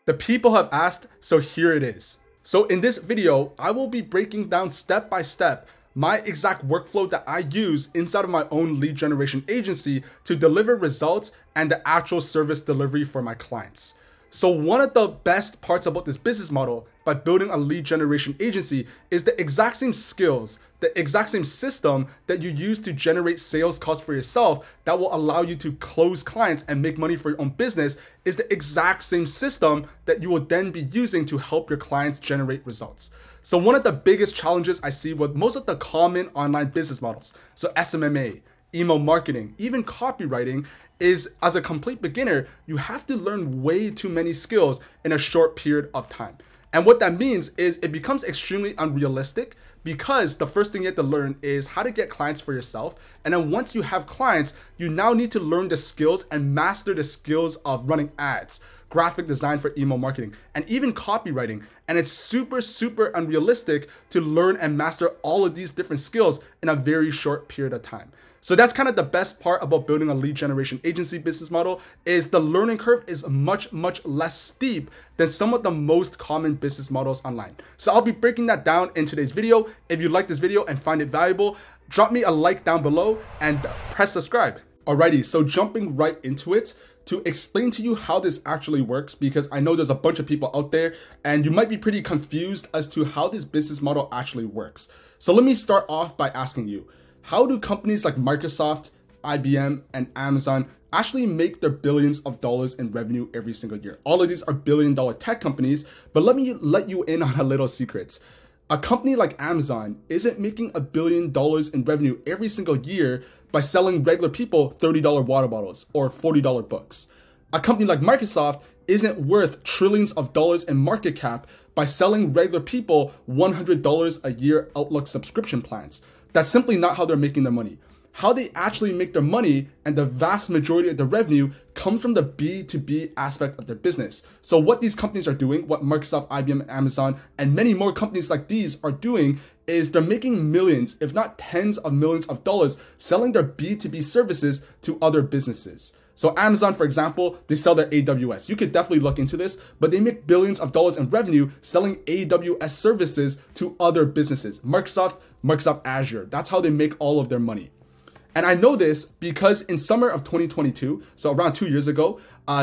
The people have asked, so here it is. So in this video, I will be breaking down step by step my exact workflow that I use inside of my own lead generation agency to deliver results and the actual service delivery for my clients. So one of the best parts about this business model by building a lead generation agency is the exact same skills, the exact same system that you use to generate sales calls for yourself that will allow you to close clients and make money for your own business is the exact same system that you will then be using to help your clients generate results. So one of the biggest challenges I see with most of the common online business models, so SMMA, email marketing, even copywriting, is as a complete beginner, you have to learn way too many skills in a short period of time. And what that means is it becomes extremely unrealistic because the first thing you have to learn is how to get clients for yourself. And then once you have clients, you now need to learn the skills and master the skills of running ads, graphic design for email marketing, and even copywriting. And it's super, super unrealistic to learn and master all of these different skills in a very short period of time. So that's kind of the best part about building a lead generation agency business model is the learning curve is much, much less steep than some of the most common business models online. So I'll be breaking that down in today's video. If you like this video and find it valuable, drop me a like down below and press subscribe. Alrighty, so jumping right into it, to explain to you how this actually works, because I know there's a bunch of people out there and you might be pretty confused as to how this business model actually works. So let me start off by asking you, how do companies like Microsoft, IBM, and Amazon actually make their billions of dollars in revenue every single year? All of these are billion-dollar tech companies, but let me let you in on a little secret. A company like Amazon isn't making $1 billion in revenue every single year by selling regular people $30 water bottles or $40 books. A company like Microsoft isn't worth trillions of dollars in market cap by selling regular people $100 a year Outlook subscription plans. That's simply not how they're making their money. How they actually make their money and the vast majority of the revenue comes from the B2B aspect of their business. So what these companies are doing, what Microsoft, IBM, Amazon, and many more companies like these are doing is they're making millions, if not tens of millions of dollars selling their B2B services to other businesses. So Amazon, for example, they sell their AWS. You could definitely look into this, but they make billions of dollars in revenue selling AWS services to other businesses. Microsoft Azure. That's how they make all of their money. And I know this because in summer of 2022, so around 2 years ago,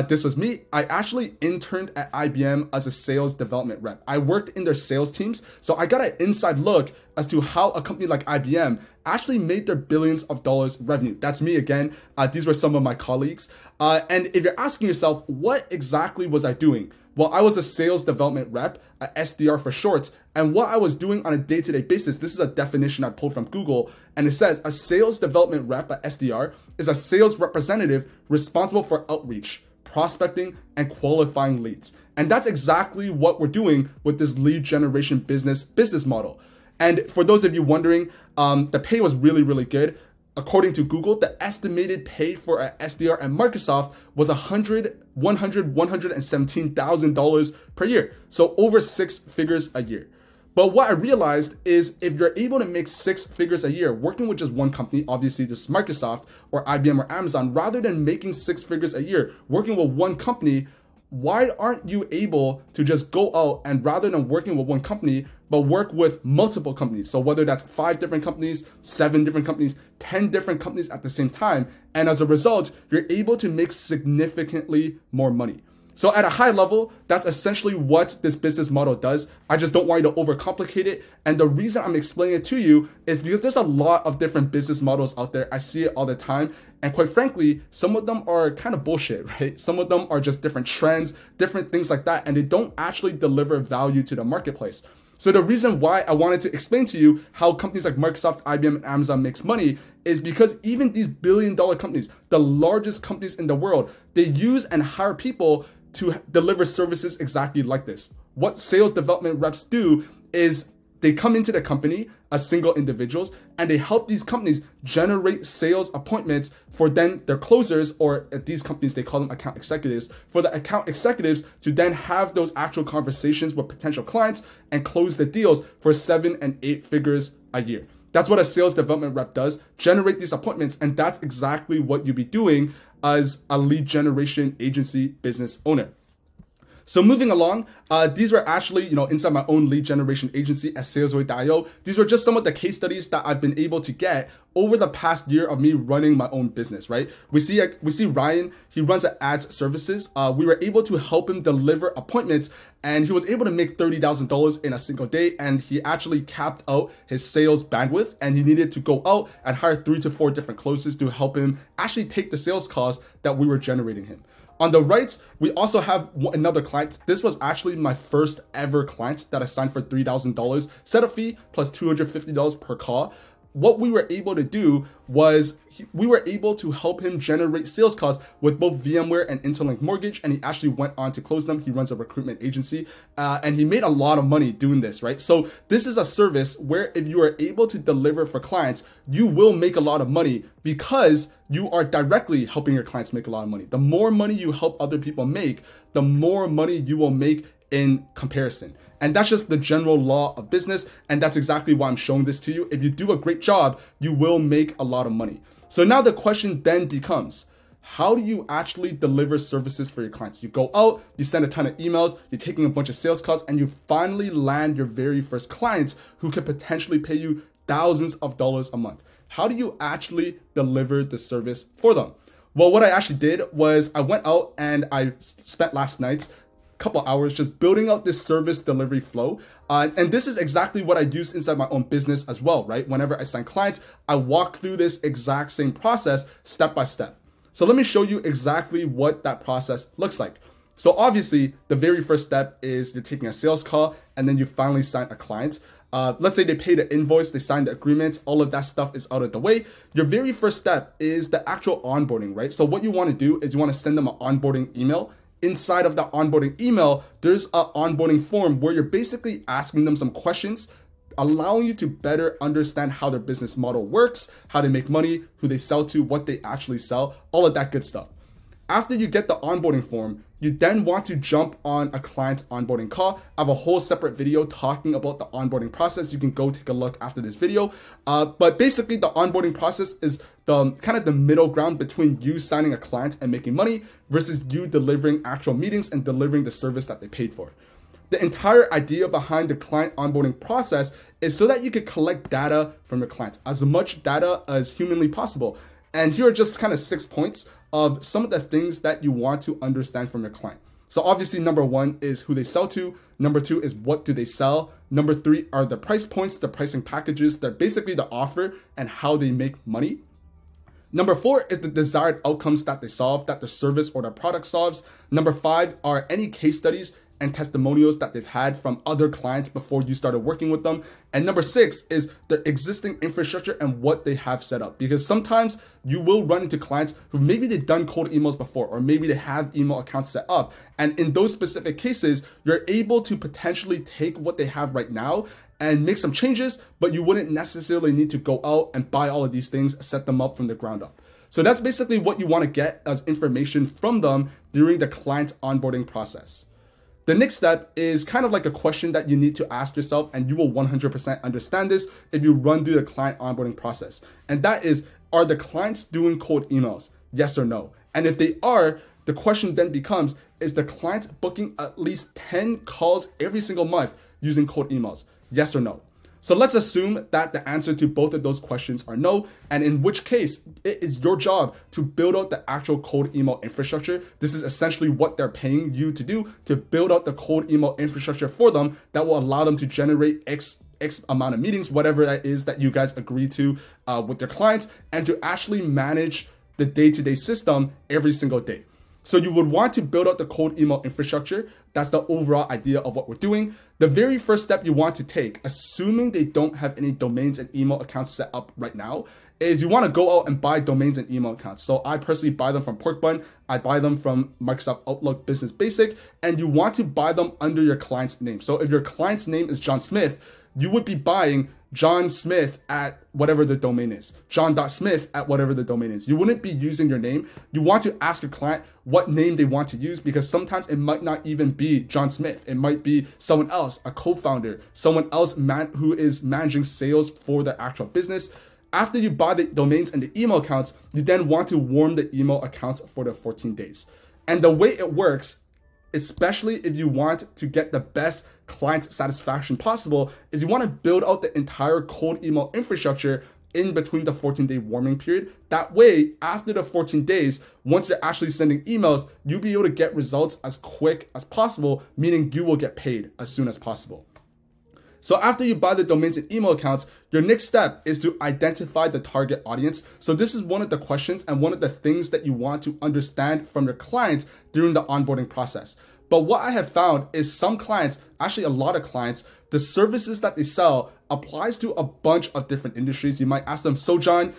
this was me. I actually interned at IBM as a sales development rep. I worked in their sales teams, so I got an inside look as to how a company like IBM actually made their billions of dollars revenue. That's me again. These were some of my colleagues. And if you're asking yourself, what exactly was I doing? Well, I was a sales development rep, a SDR for short, and what I was doing on a day-to-day basis, this is a definition I pulled from Google, and it says a sales development rep, a SDR, is a sales representative responsible for outreach, prospecting, and qualifying leads. And that's exactly what we're doing with this lead generation business model. And for those of you wondering, the pay was really, really good. According to Google, the estimated pay for an SDR at Microsoft was $117,000 per year. So over 6 figures a year. But what I realized is if you're able to make 6 figures a year working with just one company, obviously this is Microsoft or IBM or Amazon, rather than making 6 figures a year working with one company, why aren't you able to just go out and rather than working with one company, but work with multiple companies? So whether that's 5 different companies, 7 different companies, 10 different companies at the same time. And as a result, you're able to make significantly more money. So at a high level, that's essentially what this business model does. I just don't want you to overcomplicate it. And the reason I'm explaining it to you is because there's a lot of different business models out there. I see it all the time. And quite frankly, some of them are kind of bullshit, right? Some of them are just different trends, different things like that. And they don't actually deliver value to the marketplace. So the reason why I wanted to explain to you how companies like Microsoft, IBM, and Amazon makes money is because even these billion-dollar companies, the largest companies in the world, they use and hire people to deliver services exactly like this. What sales development reps do is they come into the company as single individuals and they help these companies generate sales appointments for then their closers, or at these companies, they call them account executives, for the account executives to then have those actual conversations with potential clients and close the deals for 7 and 8 figures a year. That's what a sales development rep does, generate these appointments. And that's exactly what you'll be doing as a lead generation agency business owner. So moving along, these were actually, inside my own lead generation agency at SalesWave.io. These were just some of the case studies that I've been able to get over the past year of me running my own business, right? We see Ryan, he runs an ads services. We were able to help him deliver appointments, and he was able to make $30,000 in a single day. And he actually capped out his sales bandwidth, and he needed to go out and hire 3 to 4 different closers to help him actually take the sales calls that we were generating him. On the right, we also have another client. This was actually my first ever client that I signed for $3,000 setup fee plus $250 per call. What we were able to do was we were able to help him generate sales calls with both VMware and Interlink Mortgage, and he actually went on to close them. He runs a recruitment agency, and he made a lot of money doing this, right? So this is a service where if you are able to deliver for clients, you will make a lot of money because you are directly helping your clients make a lot of money. The more money you help other people make, the more money you will make in comparison. And that's just the general law of business. And that's exactly why I'm showing this to you. If you do a great job, you will make a lot of money. So now the question then becomes, how do you actually deliver services for your clients? You go out, you send a ton of emails, you're taking a bunch of sales calls, and you finally land your very first client who could potentially pay you thousands of dollars a month. How do you actually deliver the service for them? Well, what I actually did was I went out and I spent last night couple hours just building out this service delivery flow. And this is exactly what I use inside my own business as well, right? Whenever I sign clients, I walk through this exact same process step by step. So let me show you exactly what that process looks like. So obviously the very first step is you're taking a sales call and then you finally sign a client. Let's say they pay the invoice, they sign the agreements, all of that stuff is out of the way. Your very first step is the actual onboarding, right? So what you want to do is you want to send them an onboarding email. Inside of that onboarding email, there's an onboarding form where you're basically asking them some questions, allowing you to better understand how their business model works, how they make money, who they sell to, what they actually sell, all of that good stuff. After you get the onboarding form, you then want to jump on a client onboarding call. I have a whole separate video talking about the onboarding process. You can go take a look after this video. But basically the onboarding process is the kind of the middle ground between you signing a client and making money versus you delivering actual meetings and delivering the service that they paid for. The entire idea behind the client onboarding process is so that you can collect data from your clients, as much data as humanly possible. And here are just kind of 6 points of some of the things that you want to understand from your client. So obviously, number 1 is who they sell to. Number 2 is what do they sell. Number 3 are the price points, the pricing packages. They're basically the offer and how they make money. Number 4 is the desired outcomes that they solve, that the service or the product solves. Number 5 are any case studies and testimonials that they've had from other clients before you started working with them. And number 6 is the existing infrastructure and what they have set up. Because sometimes you will run into clients who maybe they've done cold emails before, or maybe they have email accounts set up. And in those specific cases, you're able to potentially take what they have right now and make some changes, but you wouldn't necessarily need to go out and buy all of these things, set them up from the ground up. So that's basically what you want to get as information from them during the client onboarding process. The next step is kind of like a question that you need to ask yourself, and you will 100% understand this if you run through the client onboarding process. And that is, are the clients doing cold emails? Yes or no? And if they are, the question then becomes, is the client booking at least 10 calls every single month using cold emails? Yes or no? So let's assume that the answer to both of those questions are no, and in which case it is your job to build out the actual cold email infrastructure. This is essentially what they're paying you to do, to build out the cold email infrastructure for them that will allow them to generate X amount of meetings, whatever that is that you guys agree to with your clients, and to actually manage the day-to-day system every single day. So you would want to build out the cold email infrastructure. That's the overall idea of what we're doing. The very first step you want to take, assuming they don't have any domains and email accounts set up right now, is you want to go out and buy domains and email accounts. So I personally buy them from Porkbun. I buy them from Microsoft Outlook Business Basic, and you want to buy them under your client's name. So if your client's name is John Smith, you would be buying John Smith at whatever the domain is, John.Smith at whatever the domain is. You wouldn't be using your name. You want to ask your client what name they want to use, because sometimes it might not even be John Smith. It might be someone else, a co-founder, someone else who is managing sales for the actual business. After you buy the domains and the email accounts, you then want to warm the email accounts for the 14 days. And the way it works especially if you want to get the best client satisfaction possible, is you want to build out the entire cold email infrastructure in between the 14-day warming period. That way, after the 14 days, once you're actually sending emails, you'll be able to get results as quick as possible, meaning you will get paid as soon as possible. So after you buy the domains and email accounts, your next step is to identify the target audience. So this is one of the questions and one of the things that you want to understand from your client during the onboarding process. But what I have found is some clients, actually a lot of clients, the services that they sell applies to a bunch of different industries. You might ask them, so John,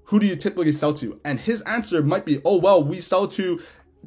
who do you typically sell to? And his answer might be, oh, well, we sell to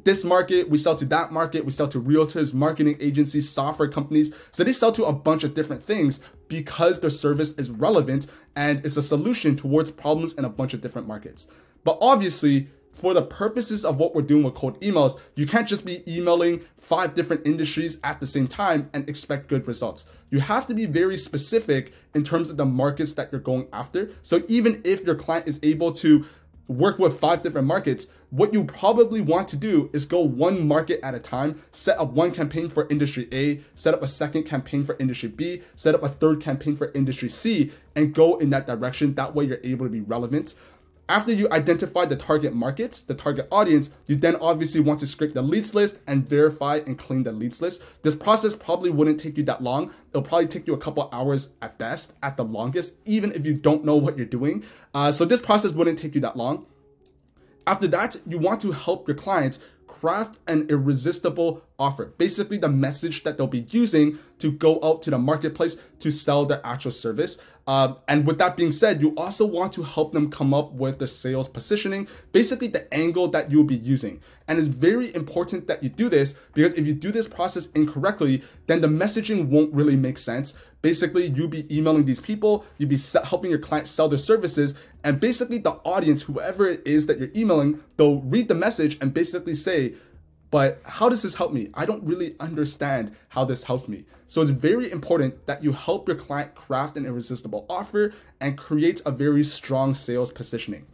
this market, we sell to that market, we sell to realtors, marketing agencies, software companies. So they sell to a bunch of different things because their service is relevant and it's a solution towards problems in a bunch of different markets. But obviously, for the purposes of what we're doing with cold emails, you can't just be emailing 5 different industries at the same time and expect good results. You have to be very specific in terms of the markets that you're going after. So even if your client is able to work with 5 different markets, what you probably want to do is go one market at a time, set up one campaign for industry A, set up a second campaign for industry B, set up a third campaign for industry C, and go in that direction. That way you're able to be relevant. After you identify the target markets, the target audience, you then obviously want to scrape the leads list and verify and clean the leads list. This process probably wouldn't take you that long. It'll probably take you a couple hours at best, at the longest, even if you don't know what you're doing. So this process wouldn't take you that long. After that, you want to help your client craft an irresistible offer, basically the message that they'll be using to go out to the marketplace to sell their actual service. And with that being said, you also want to help them come up with their sales positioning, basically the angle that you'll be using. And it's very important that you do this, because if you do this process incorrectly, then the messaging won't really make sense. Basically, you'll be emailing these people, you'll be helping your client sell their services, and basically the audience, whoever it is that you're emailing, they'll read the message and basically say, but how does this help me? I don't really understand how this helps me. So it's very important that you help your client craft an irresistible offer and create a very strong sales positioning.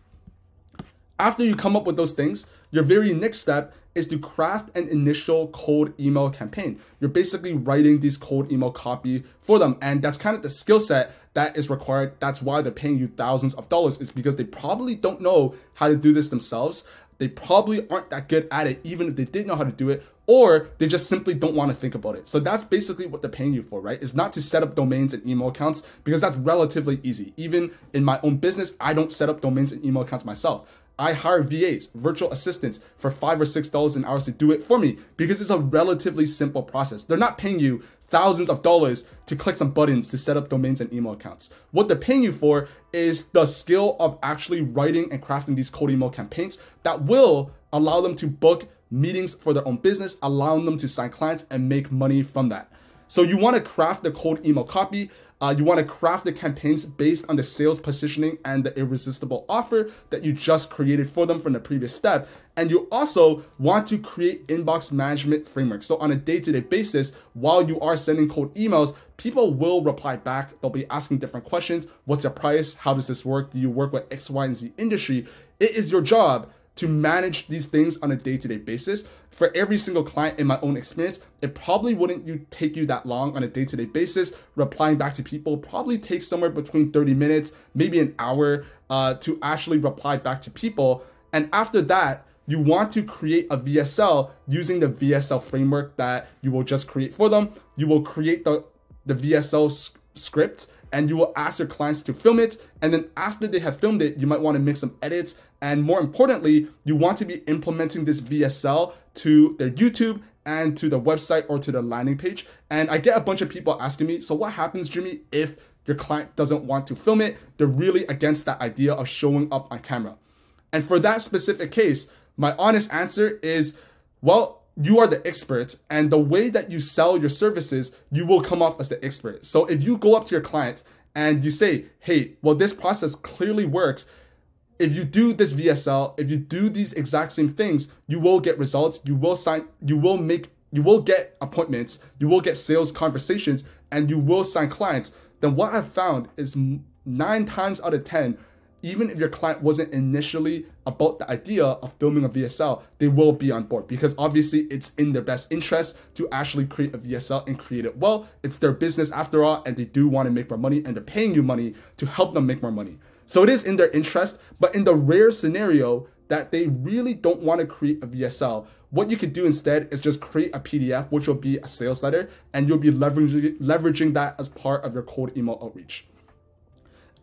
After you come up with those things, your very next step is to craft an initial cold email campaign. You're basically writing these cold email copy for them. And that's kind of the skill set that is required. That's why they're paying you thousands of dollars, is because they probably don't know how to do this themselves. They probably aren't that good at it, even if they did know how to do it, or they just simply don't want to think about it. So that's basically what they're paying you for, right? It's not to set up domains and email accounts, because that's relatively easy. Even in my own business, I don't set up domains and email accounts myself. I hire VAs, virtual assistants, for $5 or $6 an hour to do it for me, because it's a relatively simple process. They're not paying you thousands of dollars to click some buttons to set up domains and email accounts. What they're paying you for is the skill of actually writing and crafting these cold email campaigns that will allow them to book meetings for their own business, allowing them to sign clients and make money from that. So you want to craft the cold email copy. You want to craft the campaigns based on the sales positioning and the irresistible offer that you just created for them from the previous step. And you also want to create inbox management framework. So on a day-to-day basis, while you are sending cold emails, people will reply back. They'll be asking different questions. What's your price? How does this work? Do you work with X, Y, and Z industry? It is your job to manage these things on a day-to-day basis. For every single client, in my own experience, it probably wouldn't take you that long on a day-to-day basis. Replying back to people probably takes somewhere between 30 minutes, maybe an hour to actually reply back to people. And after that, you want to create a VSL using the VSL framework that you will just create for them. You will create the VSL script, and you will ask your clients to film it. And then after they have filmed it, you might want to make some edits. And more importantly, you want to be implementing this VSL to their YouTube and to the website or to the landing page. And I get a bunch of people asking me, so what happens, Jimmy, if your client doesn't want to film it? They're really against that idea of showing up on camera. And for that specific case, my honest answer is, well, you are the expert, and the way that you sell your services, you will come off as the expert. So if you go up to your client and you say, hey, well, this process clearly works. If you do this VSL, if you do these exact same things, you will get results, you will sign, you will get appointments, you will get sales conversations, and you will sign clients. Then what I've found is 9 times out of 10, even if your client wasn't initially about the idea of filming a VSL, they will be on board because obviously it's in their best interest to actually create a VSL and create it well. It's their business after all, and they do want to make more money, and they're paying you money to help them make more money. So it is in their interest, but in the rare scenario that they really don't want to create a VSL, what you could do instead is just create a PDF, which will be a sales letter, and you'll be leveraging that as part of your cold email outreach.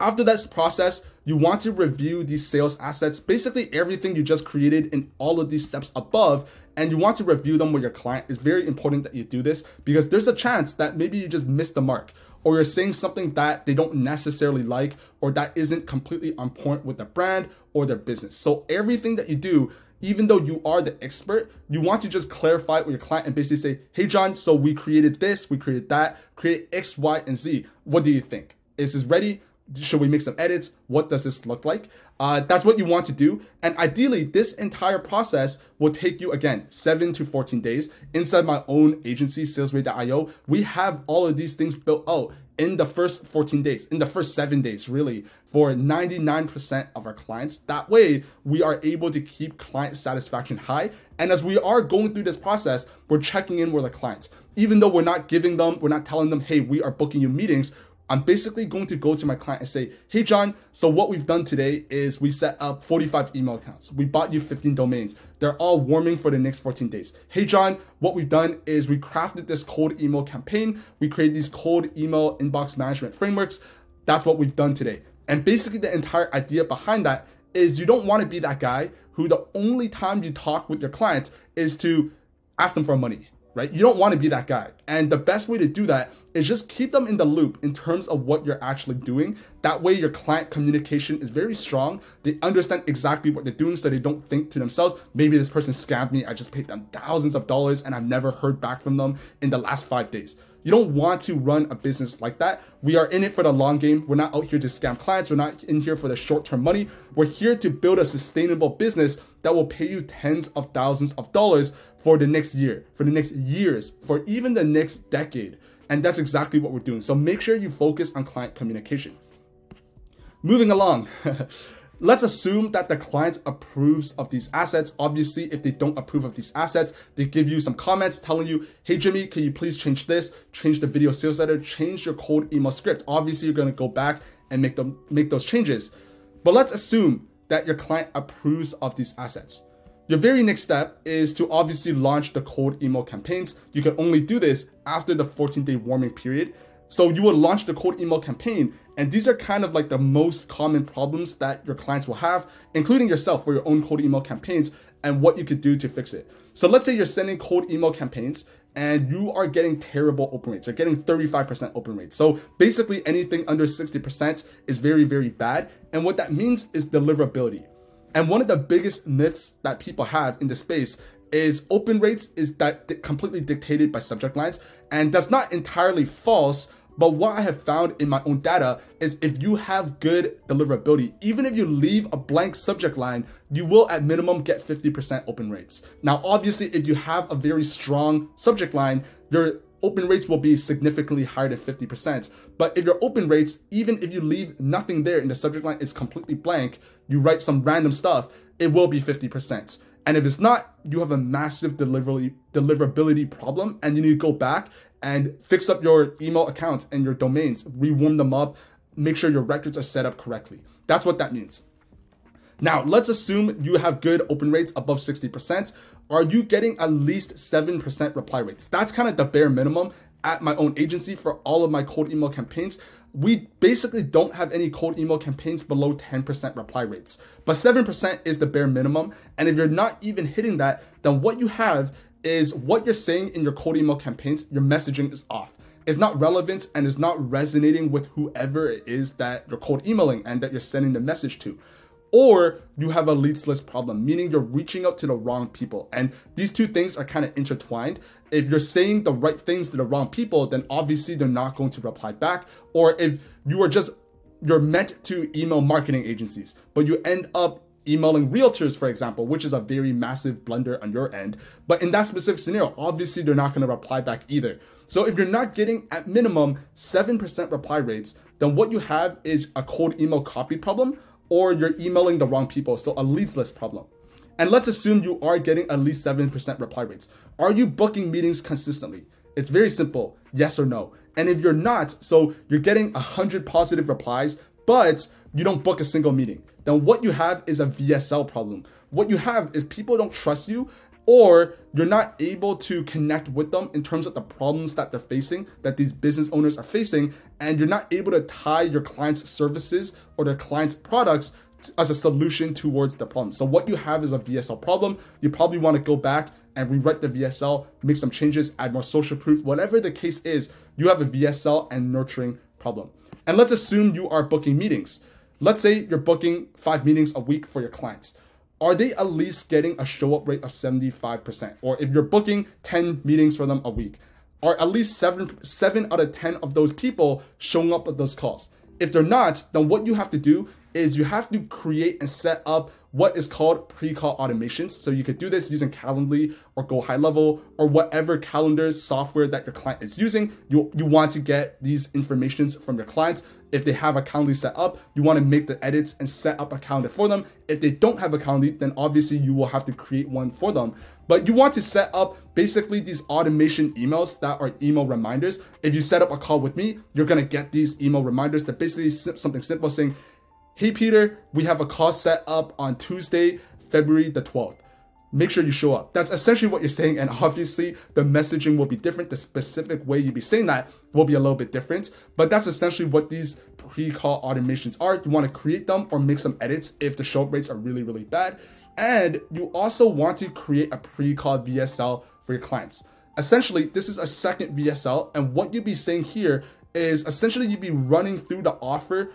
After that process, you want to review these sales assets, basically everything you just created in all of these steps above, and you want to review them with your client. It's very important that you do this because there's a chance that maybe you just missed the mark, or you're saying something that they don't necessarily like, or that isn't completely on point with the brand or their business. So everything that you do, even though you are the expert, you want to just clarify it with your client and basically say, hey, John, so we created this, we created that, created X, Y, and Z. What do you think? Is this ready? Should we make some edits? What does this look like? That's what you want to do. And ideally, this entire process will take you, again, 7 to 14 days. Inside my own agency, SalesReady.io, we have all of these things built out in the first 14 days, in the first 7 days, really, for 99% of our clients. That way, we are able to keep client satisfaction high. And as we are going through this process, we're checking in with the clients. Even though we're not telling them, hey, we are booking you meetings, I'm basically going to go to my client and say, hey, John, so what we've done today is we set up 45 email accounts. We bought you 15 domains. They're all warming for the next 14 days. Hey, John, what we've done is we crafted this cold email campaign. We created these cold email inbox management frameworks. That's what we've done today. And basically the entire idea behind that is you don't want to be that guy who the only time you talk with your client is to ask them for money. Right? You don't want to be that guy. And the best way to do that is just keep them in the loop in terms of what you're actually doing. That way your client communication is very strong. They understand exactly what they're doing so they don't think to themselves, maybe this person scammed me. I just paid them thousands of dollars and I've never heard back from them in the last 5 days. You don't want to run a business like that. We are in it for the long game. We're not out here to scam clients. We're not in here for the short-term money. We're here to build a sustainable business that will pay you tens of thousands of dollars for the next year, for the next years, for even the next decade. And that's exactly what we're doing. So make sure you focus on client communication. Moving along. Let's assume that the client approves of these assets. Obviously, if they don't approve of these assets, they give you some comments telling you, hey, Jimmy, can you please change this, change the video sales letter, change your cold email script. Obviously, you're going to go back and make those changes. But let's assume that your client approves of these assets. Your very next step is to obviously launch the cold email campaigns. You can only do this after the 14-day warming period. So you will launch the cold email campaign, and these are kind of like the most common problems that your clients will have, including yourself for your own cold email campaigns and what you could do to fix it. So let's say you're sending cold email campaigns and you are getting terrible open rates. You're getting 35% open rates. So basically anything under 60% is very, very bad. And what that means is deliverability. And one of the biggest myths that people have in the space is open rates is that completely dictated by subject lines. And that's not entirely false. But what I have found in my own data is if you have good deliverability, even if you leave a blank subject line, you will at minimum get 50% open rates. Now, obviously, if you have a very strong subject line, your open rates will be significantly higher than 50%. But if your open rates, even if you leave nothing there in the subject line, it's completely blank, you write some random stuff, it will be 50%. And if it's not, you have a massive deliverability problem, and you need to go back and fix up your email accounts and your domains, rewarm them up, make sure your records are set up correctly. That's what that means. Now, let's assume you have good open rates above 60%. Are you getting at least 7% reply rates? That's kind of the bare minimum at my own agency for all of my cold email campaigns. We basically don't have any cold email campaigns below 10% reply rates, but 7% is the bare minimum. And if you're not even hitting that, then what you have is what you're saying in your cold email campaigns, your messaging is off. It's not relevant and is not resonating with whoever it is that you're cold emailing and that you're sending the message to. Or you have a leads list problem, meaning you're reaching out to the wrong people. And these two things are kind of intertwined. If you're saying the right things to the wrong people, then obviously they're not going to reply back. Or if you're meant to email marketing agencies, but you end up emailing realtors, for example, which is a very massive blunder on your end. But in that specific scenario, obviously they're not going to reply back either. So if you're not getting at minimum 7% reply rates, then what you have is a cold email copy problem, or you're emailing the wrong people, so a leads list problem. And let's assume you are getting at least 7% reply rates. Are you booking meetings consistently? It's very simple, yes or no. And if you're not, so you're getting 100 positive replies, but you don't book a single meeting, then what you have is a VSL problem. What you have is people don't trust you, or you're not able to connect with them in terms of the problems that they're facing, that these business owners are facing, and you're not able to tie your clients' services or their clients' products as a solution towards the problem. So what you have is a VSL problem. You probably want to go back and rewrite the VSL, make some changes, add more social proof, whatever the case is, you have a VSL and nurturing problem. And let's assume you are booking meetings. Let's say you're booking 5 meetings a week for your clients. Are they at least getting a show up rate of 75%? Or if you're booking 10 meetings for them a week, are at least 7 out of 10 of those people showing up at those calls? If they're not, then what you have to do is you have to create and set up what is called pre-call automations. So you could do this using Calendly or Go High Level or whatever calendar software that your client is using. You want to get these informations from your clients. If they have a Calendly set up, you want to make the edits and set up a calendar for them. If they don't have a Calendly, then obviously you will have to create one for them. But you want to set up basically these automation emails that are email reminders. If you set up a call with me, you're going to get these email reminders that basically something simple saying, hey Peter, we have a call set up on Tuesday, February the 12th. Make sure you show up. That's essentially what you're saying. And obviously the messaging will be different. The specific way you'll be saying that will be a little bit different, but that's essentially what these pre-call automations are. You want to create them or make some edits if the show up rates are really, really bad. And you also want to create a pre-call VSL for your clients. Essentially, this is a second VSL. And what you'll be saying here is essentially you'll be running through the offer,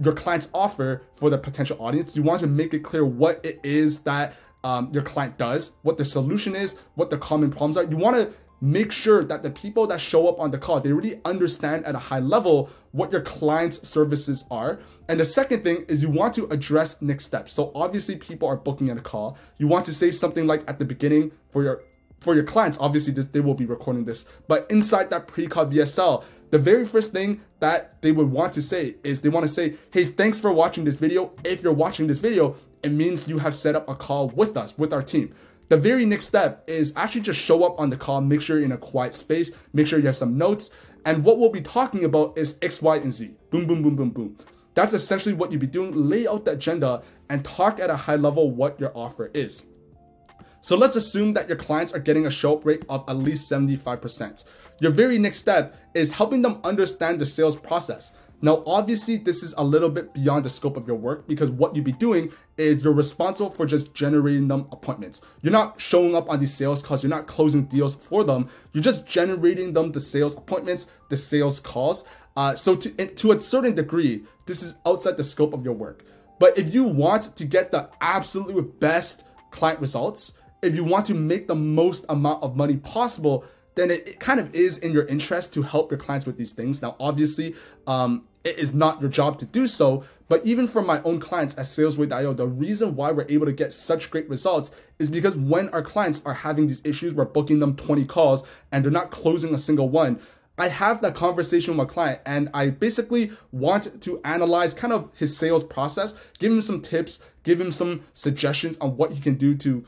your client's offer for the potential audience. You want to make it clear what it is that your client does, what the solution is, what the common problems are. You want to make sure that the people that show up on the call, they really understand at a high level what your client's services are. And the second thing is you want to address next steps. So obviously people are booking in a call. You want to say something like at the beginning for your clients, obviously they will be recording this, but inside that pre-call VSL, the very first thing that they would want to say is they want to say, hey, thanks for watching this video. If you're watching this video, it means you have set up a call with us, with our team. The very next step is actually just show up on the call, make sure you're in a quiet space, make sure you have some notes. And what we'll be talking about is X, Y, and Z. Boom, boom, boom, boom, boom. That's essentially what you'll be doing. Lay out the agenda and talk at a high level what your offer is. So let's assume that your clients are getting a show up rate of at least 75%. Your very next step is helping them understand the sales process. Now, obviously, this is a little bit beyond the scope of your work because what you'll be doing is you're responsible for just generating them appointments. You're not showing up on these sales calls. You're not closing deals for them. You're just generating them the sales appointments, the sales calls. So to a certain degree, this is outside the scope of your work. But if you want to get the absolute best client results, if you want to make the most amount of money possible, then it kind of is in your interest to help your clients with these things. Now, obviously, it is not your job to do so, but even for my own clients at SalesWay.io, the reason why we're able to get such great results is because when our clients are having these issues, we're booking them 20 calls and they're not closing a single one. I have that conversation with my client and I basically want to analyze kind of his sales process, give him some tips, give him some suggestions on what he can do to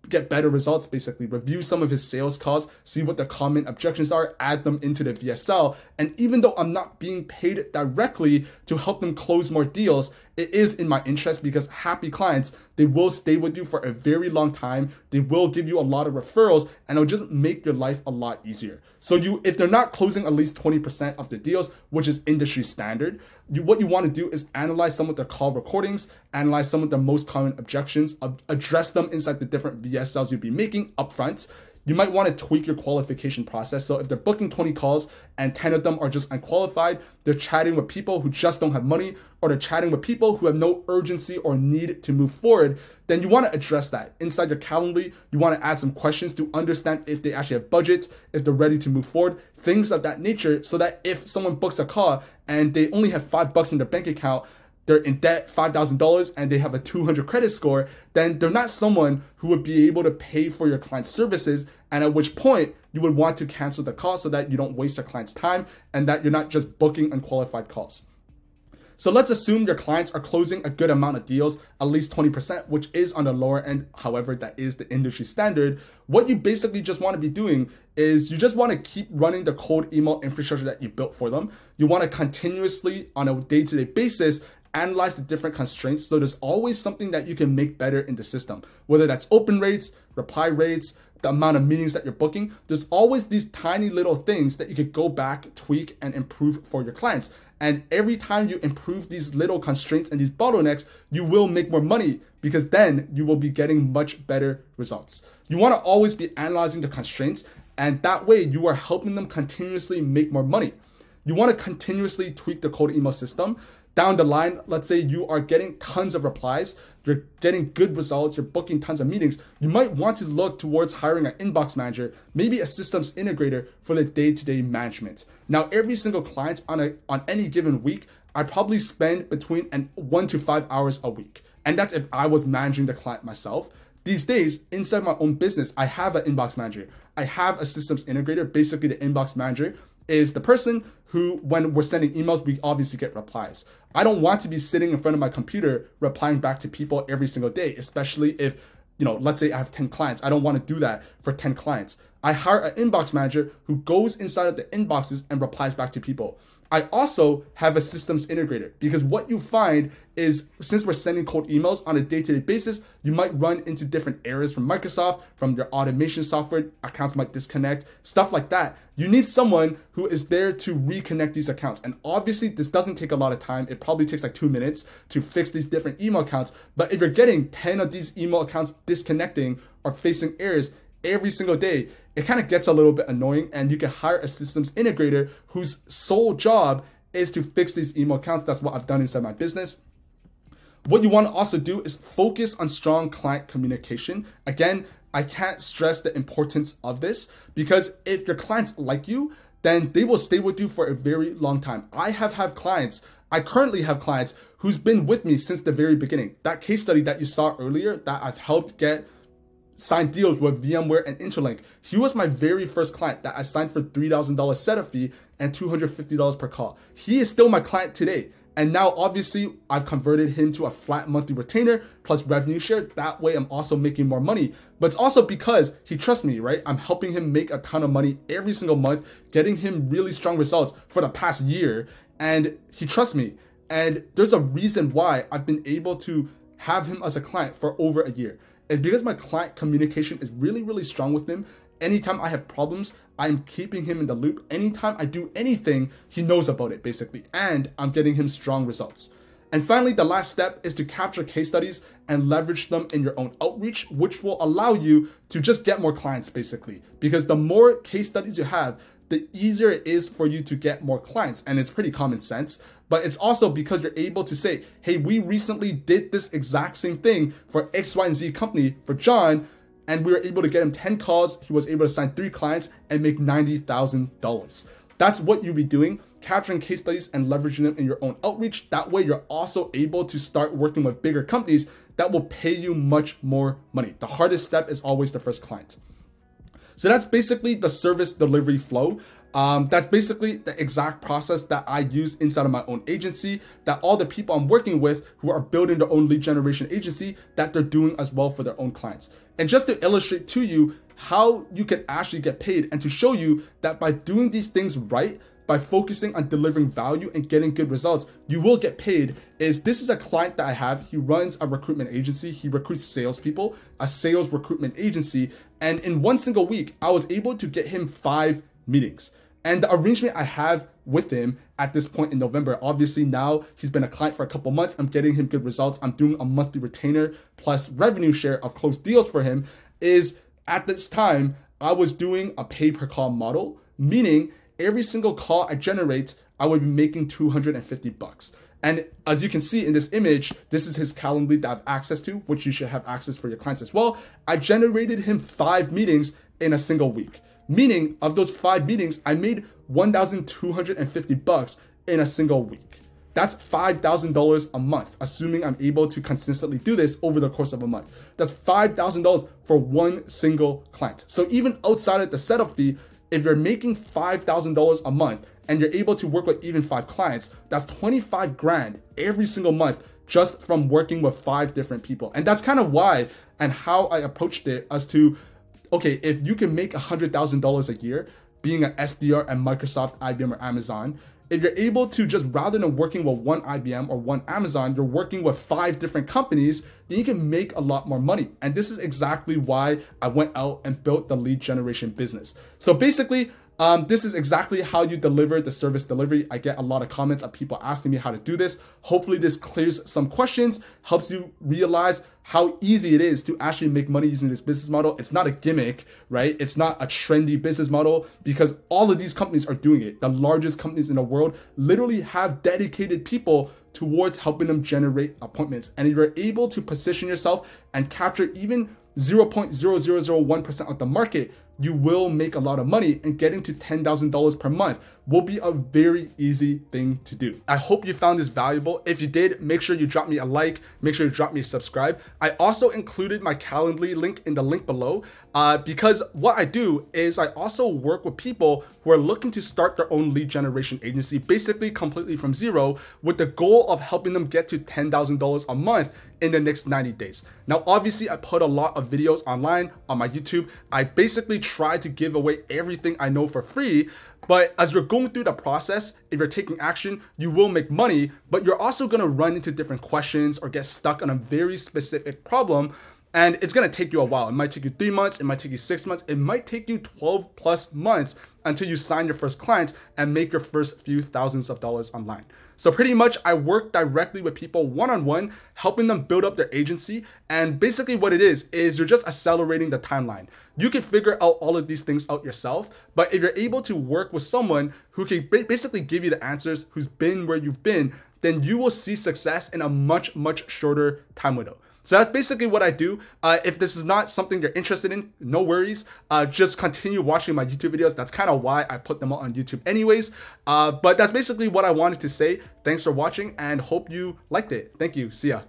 get better results, basically review some of his sales calls, see what the common objections are, add them into the VSL. And even though I'm not being paid directly to help them close more deals, it is in my interest because happy clients, they will stay with you for a very long time. They will give you a lot of referrals and it'll just make your life a lot easier. So if they're not closing at least 20% of the deals, which is industry standard, what you want to do is analyze some of their call recordings, analyze some of the most common objections, address them inside the different VSLs you'll be making upfront. You might want to tweak your qualification process. So if they're booking 20 calls and 10 of them are just unqualified, they're chatting with people who just don't have money, or they're chatting with people who have no urgency or need to move forward, then you want to address that. Inside your Calendly, you want to add some questions to understand if they actually have budget, if they're ready to move forward, things of that nature, so that if someone books a call and they only have $5 in their bank account, they're in debt $5,000 and they have a 200 credit score, then they're not someone who would be able to pay for your client's services, and at which point you would want to cancel the call so that you don't waste your client's time and that you're not just booking unqualified calls. So let's assume your clients are closing a good amount of deals, at least 20%, which is on the lower end. However, that is the industry standard. What you basically just want to be doing is you just want to keep running the cold email infrastructure that you built for them. You want to continuously, on a day-to-day basis, analyze the different constraints. So there's always something that you can make better in the system, whether that's open rates, reply rates, the amount of meetings that you're booking. There's always these tiny little things that you could go back, tweak, and improve for your clients. And every time you improve these little constraints and these bottlenecks, you will make more money, because then you will be getting much better results. You want to always be analyzing the constraints, and that way you are helping them continuously make more money. You want to continuously tweak the cold email system. Down the line, let's say you are getting tons of replies, you're getting good results, you're booking tons of meetings. You might want to look towards hiring an inbox manager, maybe a systems integrator for the day-to-day management. Now, every single client on any given week, I probably spend between 1 to 5 hours a week. And that's if I was managing the client myself. These days, inside my own business, I have an inbox manager. I have a systems integrator. Basically, the inbox manager is the person who, when we're sending emails, we obviously get replies. I don't want to be sitting in front of my computer replying back to people every single day, especially if, let's say I have 10 clients. I don't want to do that for 10 clients. I hire an inbox manager who goes inside of the inboxes and replies back to people. I also have a systems integrator, because what you find is, since we're sending cold emails on a day-to-day basis, you might run into different errors from Microsoft, from your automation software, accounts might disconnect, stuff like that. You need someone who is there to reconnect these accounts. And obviously this doesn't take a lot of time. It probably takes like 2 minutes to fix these different email accounts. But if you're getting 10 of these email accounts disconnecting or facing errors every single day, it kind of gets a little bit annoying, and you can hire a systems integrator whose sole job is to fix these email accounts. That's what I've done inside my business. What you want to also do is focus on strong client communication. Again, I can't stress the importance of this, because if your clients like you, then they will stay with you for a very long time. I currently have clients who's been with me since the very beginning. That case study that you saw earlier that I've helped get signed deals with VMware and Interlink, he was my very first client that I signed for $3,000 setup fee and $250 per call. He is still my client today. And now obviously I've converted him to a flat monthly retainer plus revenue share. That way I'm also making more money. But it's also because he trusts me, right? I'm helping him make a ton of money every single month, getting him really strong results for the past year. And he trusts me. And there's a reason why I've been able to have him as a client for over a year. It's because my client communication is really, really strong with him. Anytime I have problems, I'm keeping him in the loop. Anytime I do anything, he knows about it basically, and I'm getting him strong results. And finally, the last step is to capture case studies and leverage them in your own outreach, which will allow you to just get more clients basically. Because the more case studies you have, the easier it is for you to get more clients. And it's pretty common sense, but it's also because you're able to say, hey, we recently did this exact same thing for X, Y, and Z company for John, and we were able to get him 10 calls. He was able to sign 3 clients and make $90,000. That's what you'll be doing, capturing case studies and leveraging them in your own outreach. That way you're also able to start working with bigger companies that will pay you much more money. The hardest step is always the first client. So that's basically the service delivery flow. That's basically the exact process that I use inside of my own agency, that all the people I'm working with who are building their own lead generation agency, that they're doing as well for their own clients. And just to illustrate to you how you can actually get paid, and to show you that by doing these things right, by focusing on delivering value and getting good results, you will get paid, is this is a client that I have. He runs a recruitment agency. He recruits salespeople, a sales recruitment agency. And in one single week, I was able to get him 5 meetings. And the arrangement I have with him at this point in November, obviously now he's been a client for a couple months. I'm getting him good results. I'm doing a monthly retainer plus revenue share of closed deals for him. Is at this time, I was doing a pay per call model, meaning every single call I generate, I would be making $250. And as you can see in this image, this is his Calendly that I have access to, which you should have access for your clients as well. I generated him 5 meetings in a single week. Meaning of those 5 meetings, I made $1,250 in a single week. That's $5,000 a month, assuming I'm able to consistently do this over the course of a month. That's $5,000 for one single client. So even outside of the setup fee, if you're making $5,000 a month and you're able to work with even 5 clients, that's 25 grand every single month just from working with 5 different people. And that's kind of why and how I approached it as to, okay, if you can make $100,000 a year being an SDR at Microsoft, IBM, or Amazon, if you're able to just, rather than working with one IBM or one Amazon, you're working with 5 different companies, then you can make a lot more money. And this is exactly why I went out and built the lead generation business. So basically, this is exactly how you deliver the service delivery. I get a lot of comments of people asking me how to do this. Hopefully this clears some questions, helps you realize how easy it is to actually make money using this business model. It's not a gimmick, right? It's not a trendy business model, because all of these companies are doing it. The largest companies in the world literally have dedicated people towards helping them generate appointments. And if you're able to position yourself and capture even 0.0001% of the market, you will make a lot of money, and getting to $10,000 per month will be a very easy thing to do. I hope you found this valuable. If you did, make sure you drop me a like, make sure you drop me a subscribe. I also included my Calendly link in the link below because what I do is I also work with people who are looking to start their own lead generation agency, basically completely from zero, with the goal of helping them get to $10,000 a month in the next 90 days. Now, obviously I put a lot of videos online on my YouTube. I basically try to give away everything I know for free, but as you're going through the process, if you're taking action, you will make money, but you're also gonna run into different questions or get stuck on a very specific problem. And it's gonna take you a while. It might take you 3 months, it might take you 6 months, it might take you 12 plus months until you sign your first client and make your first few thousands of dollars online. So pretty much I work directly with people one-on-one, helping them build up their agency. And basically what it is you're just accelerating the timeline. You can figure out all of these things out yourself, but if you're able to work with someone who can basically give you the answers, who's been where you've been, then you will see success in a much, much shorter time window. So that's basically what I do. If this is not something you're interested in, no worries. Just continue watching my YouTube videos. That's kind of why I put them on YouTube anyways. But that's basically what I wanted to say. Thanks for watching and hope you liked it. Thank you. See ya.